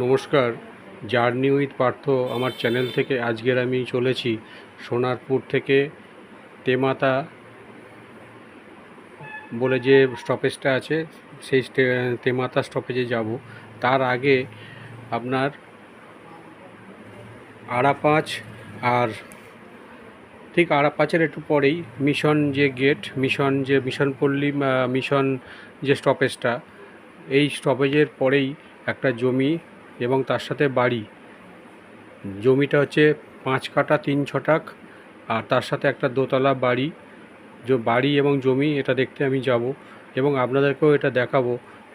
নমস্কার, journey with Partha আমার channel থেকে আজকের আমি চলেছি সোনারপুর থেকে তেমাতা বলে যে স্টপেজটা আছে সেই তেমাতা স্টপেজে যাব। তার আগে আপনার আড়াপাঁচ আর ঠিক আড়াপাঁচের একটু পরেই মিশন যে গেট, মিশনপল্লী মিশন যে স্টপেজটা, এই স্টপেজের পরেই একটা জমি এবং তার সাথে বাড়ি। জমিটা হচ্ছে 5 কাঠা 3 ছটাক, আর তার সাথে একটা দোতলা বাড়ি। বাড়ি এবং জমি এটা দেখতে আমি যাব এবং আপনাদেরকেও এটা দেখাবো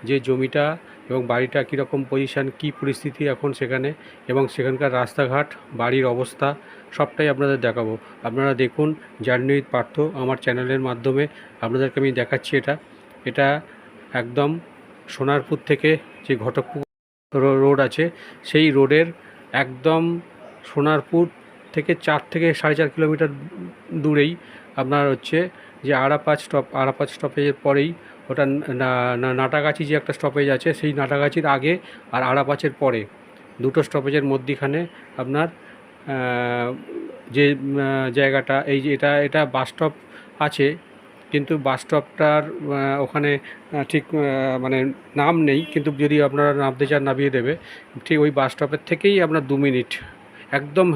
যে জমিটা এবং বাড়িটা কীরকম পজিশান, কী পরিস্থিতি এখন সেখানে, এবং সেখানকার রাস্তাঘাট, বাড়ির অবস্থা সবটাই আপনাদের দেখাবো। আপনারা দেখুন জার্নি উইথ পার্থ আমার চ্যানেলের মাধ্যমে আপনাদেরকে আমি দেখাচ্ছি। এটা একদম সোনারপুর থেকে যে ঘটকপুর রোড আছে সেই রোডের একদম সোনারপুর থেকে 4 থেকে 4.5 কিলোমিটার দূরেই আপনার হচ্ছে যে আড়াপাঁচ স্টপেজের পরেই ওটা নাটাগাছি যে একটা স্টপেজ আছে, সেই নাটাগাছির আগে আর আড়াপাঁচের পরে দুটো স্টপেজের মধ্যিখানে আপনার যে জায়গাটা, এই যে এটা বাস স্টপ আছে, কিন্তু বাস স্টপটার ওখানে ঠিক মানে নাম নেই, কিন্তু যদি আপনারা নামতে চান নামিয়ে দেবে। ঠিক ওই বাস স্টপের থেকেই আপনার 2 মিনিট, একদম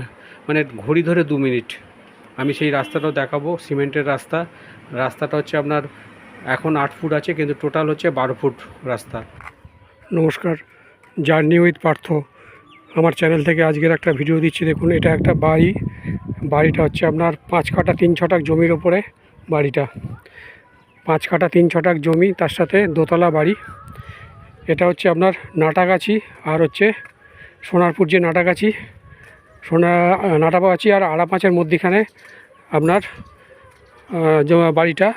মানে ঘড়ি ধরে 2 মিনিট। আমি সেই রাস্তাটাও দেখাবো, সিমেন্টের রাস্তাটা হচ্ছে আপনার এখন 8 ফুট আছে, কিন্তু টোটাল হচ্ছে 12 ফুট রাস্তা। নমস্কার, জার্নি উইথ পার্থ আমার চ্যানেল থেকে আজকের একটা ভিডিও দিচ্ছি। দেখুন, এটা একটা বাড়িটা হচ্ছে আপনার 5 কাঠা 3 ছটাক জমির ওপরে বাড়িটা। 5 কাঠা 3 ছটাক জমি, তার সাথে দোতলা বাড়ি। এটা হচ্ছে আপনার নাটাগাছি আর হচ্ছে সোনারপুর যে নাটাগাছি, নাটাগাছি আর আড়াপাঁচের মধ্যিখানে আপনার বাড়িটা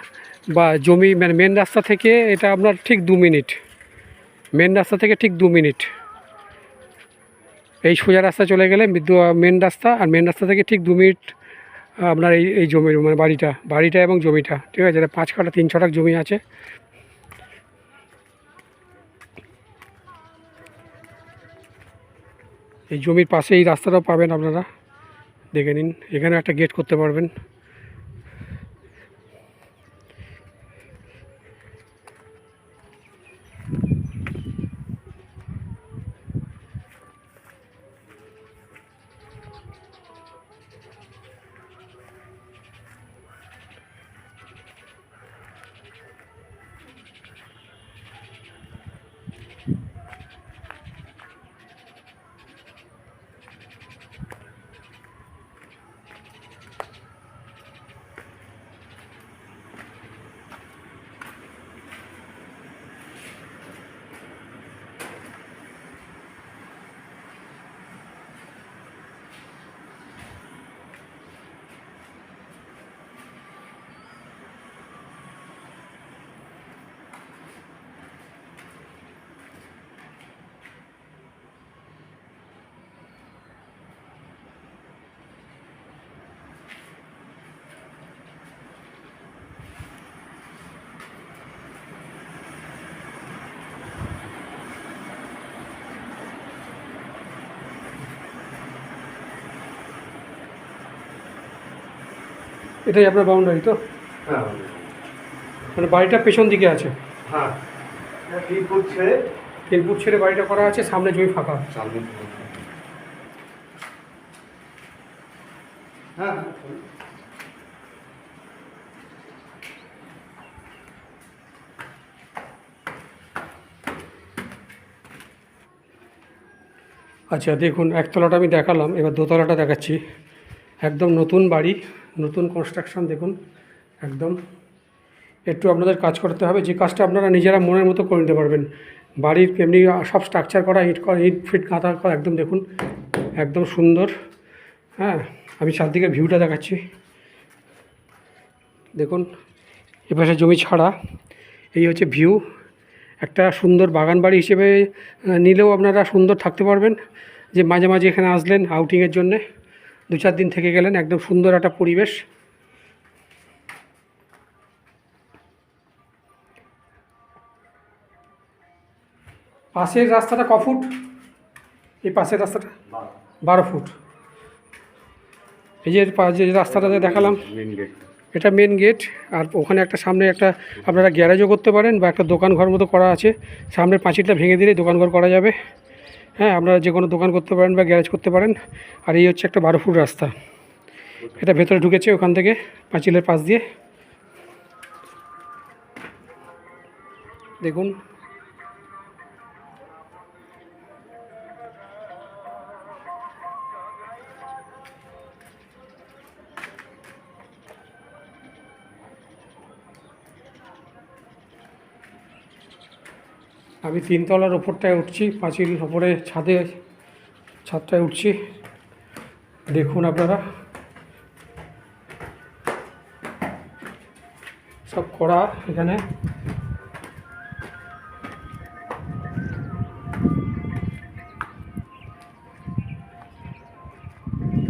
বা জমি। মানে মেন রাস্তা থেকে এটা আপনার ঠিক 2 মিনিট, মেন রাস্তা থেকে ঠিক 2 মিনিট। এই সোজা রাস্তা চলে গেলে মেন রাস্তা, আর মেন রাস্তা থেকে ঠিক 2 মিনিট আপনার এই জমির মানে বাড়িটা এবং জমিটা, ঠিক আছে। এটা 5 কাঠা 3 ছটাক জমি আছে। এই জমির পাশে এই রাস্তাটাও পাবেন আপনারা, দেখে নিন। এখানে একটা গেট করতে পারবেন। এটাই আপনার বাউন্ডারি তো? হ্যাঁ, মানে বাড়িটা পেছন দিকে আছে। হ্যাঁ, 3 ফুট ছেড়ে 3 ফুট ছেড়ে বাড়িটা করা আছে, সামনে জমি ফাঁকা। সামনে। হ্যাঁ, আচ্ছা, দেখুন, একতলাটা আমি দেখালাম, এবার দোতলাটা দেখাচ্ছি। একদম নতুন বাড়ি, নতুন কনস্ট্রাকশন। দেখুন, একদম একটু আপনাদের কাজ করতে হবে, যে কাজটা আপনারা নিজেরা মনের মতো করে নিতে পারবেন। বাড়ির এমনি সব স্ট্রাকচার করা, ইট ফিট গাঁথা করা, একদম দেখুন, একদম সুন্দর। হ্যাঁ, আমি চারদিকে ভিউটা দেখাচ্ছি। দেখুন, এপাশে জমি ছাড়া, এই হচ্ছে ভিউ। একটা সুন্দর বাগান বাড়ি হিসেবে নিলেও আপনারা সুন্দর থাকতে পারবেন। যে মাঝে মাঝে এখানে আসলেন আউটিংয়ের জন্যে, 2-4 দিন থেকে গেলেন, একদম সুন্দর একটা পরিবেশ। পাশের রাস্তাটা ক ফুট? এই পাশের রাস্তাটা 12 ফুট। এই যে যে রাস্তাটা দেখালাম মেন গেট। এটা মেন গেট। আর ওখানে একটা সামনে একটা আপনারা গ্যারেজও করতে পারেন বা একটা দোকান ঘর মতো করা আছে। সামনের পাঁচিলটা ভেঙে দিলে দোকান ঘর করা যাবে। হ্যাঁ, আপনারা যে কোনো দোকান করতে পারেন বা গ্যারেজ করতে পারেন। আর এই হচ্ছে একটা 12 ফুট রাস্তা। এটা ভেতরে ঢুকেছে ওখান থেকে পাঁচিলের পাশ দিয়ে। দেখুন আমি 3 তলার ওপরটায় উঠছি, পাঁচিল ওপরে ছাদটায় উঠছি। দেখুন আপনারা সব করা এখানে।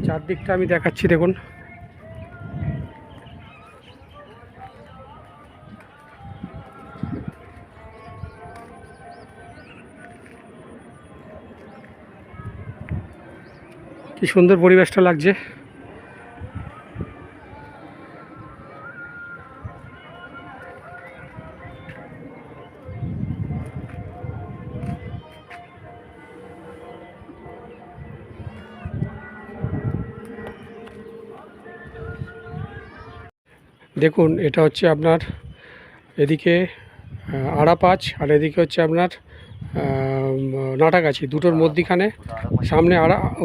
চারদিকটা আমি দেখাচ্ছি দেখুন। কি সুন্দর পরিবেশটা লাগছে। দেখুন এটা হচ্ছে আপনার এদিকে আড়াপাঁচ আর এদিকে হচ্ছে আপনার নাটাগাছি। দুটোর মধ্যিখানে সামনে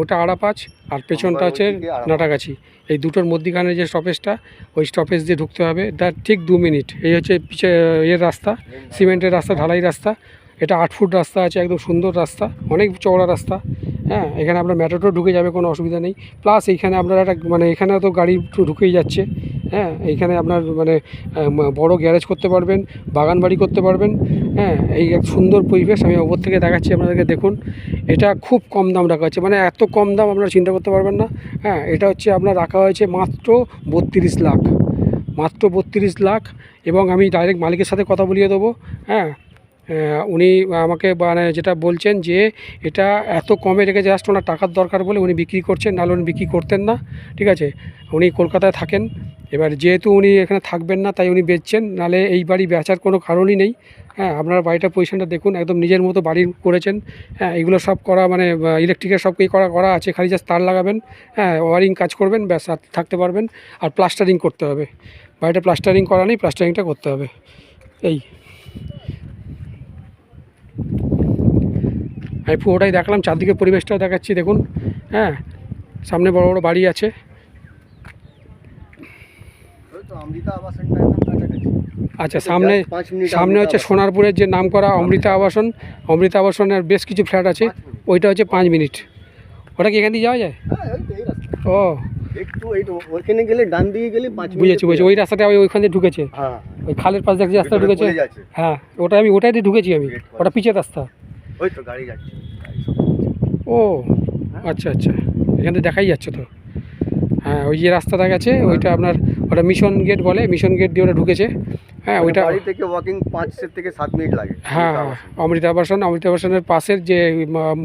ওটা আড়াপাঁচ আর পেছনটা হচ্ছে নাটাগাছি। এই দুটোর মধ্যিখানে যে স্টপেজটা, ওই স্টপেজ দিয়ে ঢুকতে হবে। তার ঠিক 2 মিনিট। এই হচ্ছে এর রাস্তা, সিমেন্টের রাস্তা, ঢালাই রাস্তা। এটা 8 ফুট রাস্তা আছে, একদম সুন্দর রাস্তা, অনেক চওড়া রাস্তা। হ্যাঁ, এখানে আপনার ম্যাটাডোর ঢুকে যাবে, কোনো অসুবিধা নেই। প্লাস এইখানে আপনার একটা মানে এখানে তো গাড়ি ঢুকেই যাচ্ছে। হ্যাঁ, এইখানে আপনার মানে বড় গ্যারেজ করতে পারবেন, বাগান বাড়ি করতে পারবেন। হ্যাঁ, এই এক সুন্দর পরিবেশ আমি ওপর থেকে দেখাচ্ছি আপনাদেরকে। দেখুন এটা খুব কম দাম রাখা হচ্ছে, মানে এত কম দাম আপনারা চিন্তা করতে পারবেন না। হ্যাঁ, এটা হচ্ছে আপনার রাখা হয়েছে মাত্র 32 লাখ, মাত্র 32 লাখ। এবং আমি ডাইরেক্ট মালিকের সাথে কথা বলিয়ে দেবো। হ্যাঁ, উনি আমাকে মানে যেটা বলছেন যে এটা এত কমে রেখে জাস্ট ওনার টাকার দরকার বলে উনি বিক্রি করছেন, নাহলে উনি বিক্রি করতেন না। ঠিক আছে, উনি কলকাতায় থাকেন। এবার যেহেতু উনি এখানে থাকবেন না তাই উনি বেচছেন, নাহলে এই বাড়ি বেচার কোনো কারণই নেই। হ্যাঁ, আপনার বাড়িটার পজিশনটা দেখুন, একদম নিজের মতো বাড়ি করেছেন। হ্যাঁ, এগুলো সব করা মানে ইলেকট্রিকের সব করা আছে, খালি জাস্ট তার লাগাবেন। হ্যাঁ, ওয়ারিং কাজ করবেন, ব্যাস আর থাকতে পারবেন। আর প্লাস্টারিং করতে হবে, বাড়িটা প্লাস্টারিং করা নেই, প্লাস্টারিংটা করতে হবে। এই আমি পুরোটাই দেখালাম, চারদিকে পরিবেশটাও দেখাচ্ছি দেখুন। হ্যাঁ, সামনে বড় বড় বাড়ি আছে। আচ্ছা, সামনে হচ্ছে সোনারপুরের যে নামকরা অমৃতা আবাসন। অমৃতা আবাসনের বেশ কিছু ফ্ল্যাট আছে, ওইটা হচ্ছে 5 মিনিট। ওটা কি এখান দিয়ে যাওয়া যায়? ও একটু ওইখানে গেলে ডান দিকে গেলে 5 মিনিট। বুঝেছি, ওই রাস্তাটা ওইখান দিয়ে ঢুকেছে। হ্যাঁ, ওই খালের পাশ দিয়ে রাস্তা ঢুকেছে। হ্যাঁ, ওটাই দিয়ে ঢুকেছি আমি। ওটা পিচের রাস্তা। ওই তো গাড়ি যাচ্ছে। ও আচ্ছা আচ্ছা, এখান থেকে দেখাই যাচ্ছে তো। হ্যাঁ, ওই যে রাস্তাটা গেছে ওইটা আপনার, ওটা মিশন গেট বলে, মিশন গেট দিয়ে ওটা ঢুকেছে। হ্যাঁ, ওইটা বাড়ি থেকে ওয়াকিং 5 থেকে 7 মিনিট লাগে। হ্যাঁ, অমৃতা আবাসনের পাশের যে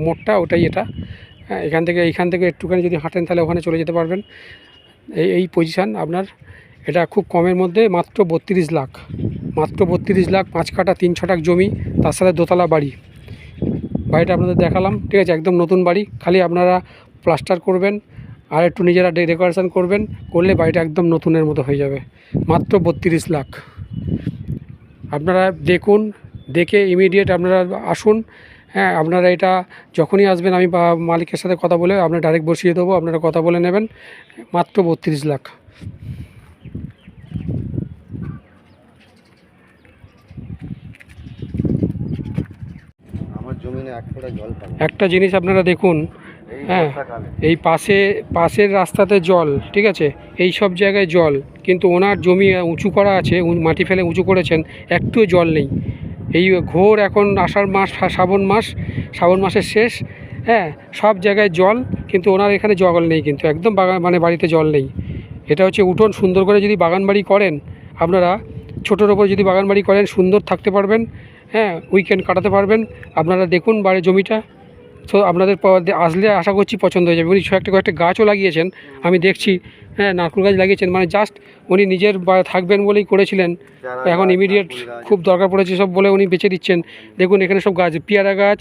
মোড়টা ওটাই এটা। হ্যাঁ, এইখান থেকে একটুখানি যদি হাঁটেন তাহলে ওখানে চলে যেতে পারবেন। এই পজিশান আপনার। এটা খুব কমের মধ্যে, মাত্র 32 লাখ, মাত্র 32 লাখ। 5 কাঠা 3 ছটাক জমি, তার সাথে দোতলা বাড়ি। বাড়িটা আপনাদের দেখালাম, ঠিক আছে, একদম নতুন বাড়ি। খালি আপনারা প্লাস্টার করবেন আর একটু নিজেরা ডেকোরেশন করবেন, করলে বাড়িটা একদম নতুনের মতো হয়ে যাবে। মাত্র 32 লাখ। আপনারা দেখুন, দেখে ইমিডিয়েট আপনারা আসুন। হ্যাঁ, আপনারা এটা যখনই আসবেন আমি মালিকের সাথে কথা বলে আপনারা ডাইরেক্ট বসিয়ে দেবো, আপনারা কথা বলে নেবেন। মাত্র 32 লাখ। আমার জমিনে এক ফোঁটা জল পাবে। একটা জিনিস আপনারা দেখুন। হ্যাঁ, এই পাশের রাস্তাতে জল, ঠিক আছে, এই সব জায়গায় জল, কিন্তু ওনার জমি উঁচু করা আছে, মাটি ফেলে উঁচু করেছেন, একটুও জল নেই। এই ঘোর এখন আষাঢ় মাস, শ্রাবণ মাসের শেষ। হ্যাঁ, সব জায়গায় জল, কিন্তু ওনার এখানে জল নেই, কিন্তু একদম মানে বাড়িতে জল নেই। এটা হচ্ছে উঠোন। সুন্দর করে যদি বাগান বাড়ি করেন আপনারা, ছোটোর ওপর যদি বাগান বাড়ি করেন, সুন্দর থাকতে পারবেন। হ্যাঁ, উইকেন্ড কাটাতে পারবেন। আপনারা দেখুন বাড়ির জমিটা, সো আপনাদের আসলে আশা করছি পছন্দ হয়ে যাবে। উনি কয়েকটা গাছও লাগিয়েছেন, আমি দেখছি। হ্যাঁ, নারকেল গাছ লাগিয়েছেন, মানে জাস্ট উনি নিজের থাকবেন বলেই করেছিলেন। এখন ইমিডিয়েট খুব দরকার পড়েছে সব বলে উনি বেছে দিচ্ছেন। দেখুন এখানে সব গাছ, পেয়ারা গাছ,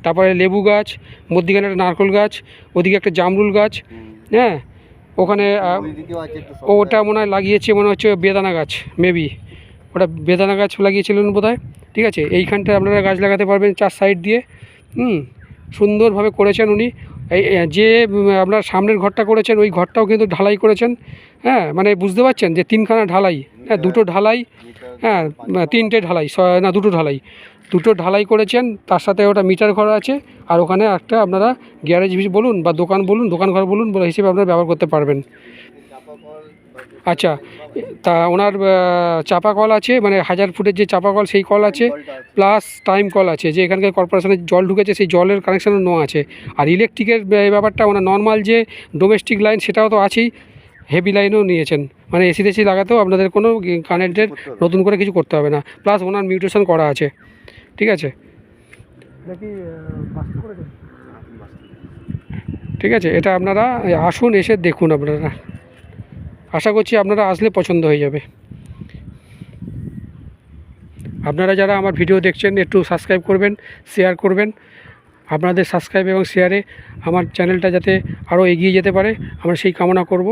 তারপরে লেবু গাছ, মধ্যিখানে একটা নারকেল গাছ, ওদিকে একটা জামরুল গাছ। হ্যাঁ, ওখানে ওইদিকেও আছে একটু ওটা মনে হয় লাগিয়েছে, মনে হচ্ছে বেদানা গাছ, মেবি ওটা বেদানা গাছ লাগিয়েছিলেন বোধহয়। ঠিক আছে, এইখানটায় আপনারা গাছ লাগাতে পারবেন 4 সাইড দিয়ে। সুন্দরভাবে করেছেন উনি। এই যে আপনার সামনের ঘরটা করেছেন, ওই ঘরটাও কিন্তু ঢালাই করেছেন। হ্যাঁ, মানে বুঝতে পারছেন যে 3খানা ঢালাই, হ্যাঁ 2টো ঢালাই, হ্যাঁ 3টে ঢালাই, না 2টো ঢালাই, 2টো ঢালাই করেছেন। তার সাথে ওটা মিটার ঘর আছে, আর ওখানে একটা আপনারা গ্যারেজ বলুন বা দোকান বলুন, দোকান ঘর বলুন বলে হিসেবে আপনারা ব্যবহার করতে পারবেন। আচ্ছা, তা ওনার চাপা কল আছে, মানে 1000 ফুটের যে চাপা কল সেই কল আছে, প্লাস টাইম কল আছে, যে এখানকার কর্পোরেশনের জল ঢুকেছে সেই জলের কানেকশানও নেওয়া আছে। আর ইলেকট্রিকের ব্যাপারটা ওনার নর্মাল যে ডোমেস্টিক লাইন সেটাও তো আছেই, হেভি লাইনও নিয়েছেন, মানে এসি টেসি লাগাতেও আপনাদের কোনো কানেক্টেড নতুন করে কিছু করতে হবে না। প্লাস ওনার মিউটেশন করা আছে। ঠিক আছে, ঠিক আছে, এটা আপনারা আসুন, এসে দেখুন। আপনারা আশা করছি আপনারা আসলে পছন্দ হয়ে যাবে। আপনারা যারা আমার ভিডিও দেখছেন একটু সাবস্ক্রাইব করবেন, শেয়ার করবেন। আপনাদের সাবস্ক্রাইব এবং শেয়ারে আমার চ্যানেলটা যাতে আরও এগিয়ে যেতে পারে, আমরা সেই কামনা করব।